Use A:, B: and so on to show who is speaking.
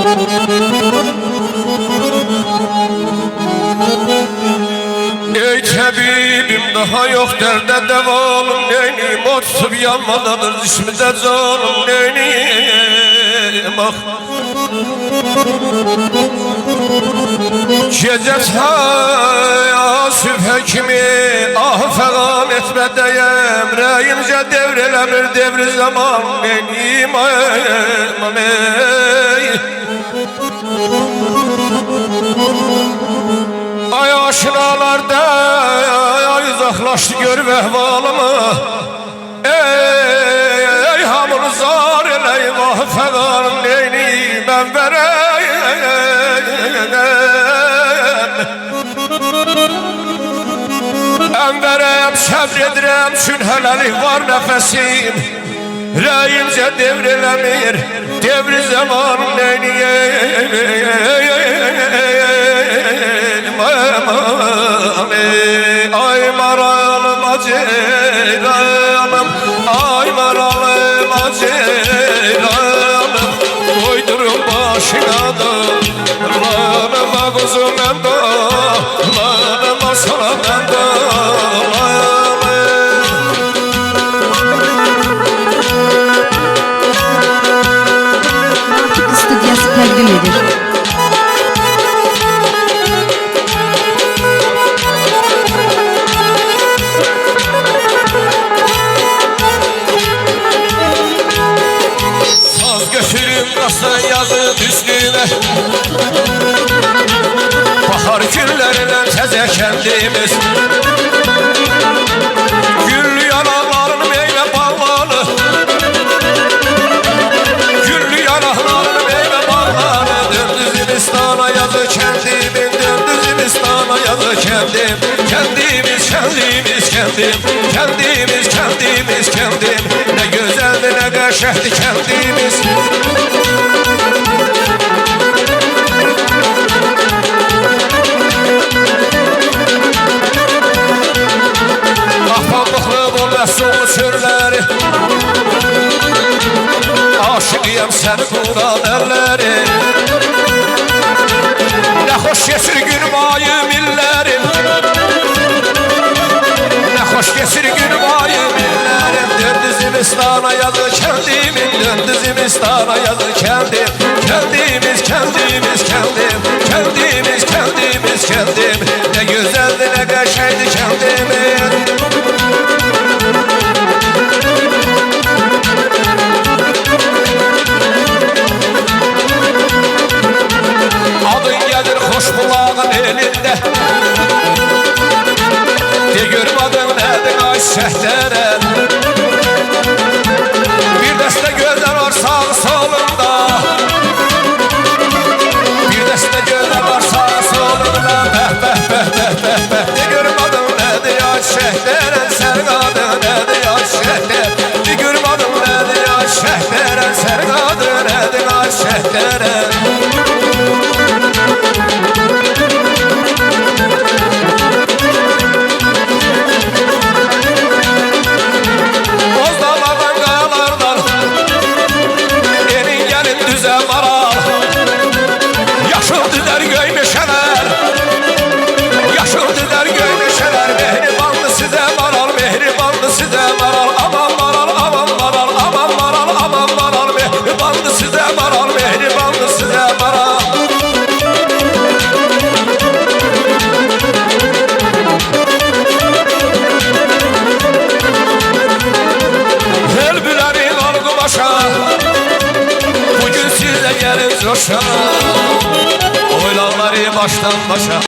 A: Ey tabibim daha yok derde devalım neyniyim otusup yanmadanır dişimde canım neyniyim ah Gece ta sübhe kimi ah falan etme deyem Reyince devrelemir devri zaman neyniyim aman ey Ay aşinalarda ay uzaklaştı gör vehvalımı Ey hamını zar eleyim ah falan neyniyim ben vereyim Ben vereyim sabredirem sünhelelik var nefesim Reyince devrilemir devri zaman neyniyim Ay maralım aceylanım Ay maralım aceylanım Koydurun başına da Lanıma kuzum ben de Lanıma sana ben de
B: Stüdyası təqdim edir.
A: Nasıl yazı üstüne Bahar günlerine teze kendimiz Güllü yanakların meyve bağları Güllü yanakların meyve bağları Döndü Zimistan'a yazı kendimin Döndü Zimistan'a yazı kendim Kendimiz kendimiz kendim Kendimiz kendimiz kendim Ne güzeldi ne qəşəhdi kendimiz Solu çölleri Aşıqıyam səni quran əlləri Nə xoş geçir günüm ayım illərim Nə xoş geçir günüm ayım illərim Döndü Zimistan'a yazı kendimin Döndü Zimistan'a yazı kendim Kendimiz kendimiz kendim Kendimiz kendimiz kendim Ne güzeldi ne qəşəkdi kendimin Bulağın elinde De görüm adın nedir ay şehteren Bir dəstə gözler var sağ solunda Bir dəstə gözler var sağ solunda Bəh bəh bəh bəh bəh bəh De görüm adın nedir ay şehteren Sənin adın nedir ay şehteren De görüm adın nedir ay şehteren Sənin adın nedir ay şehteren Bugün siz de gelin coşa Oylanları baştan başa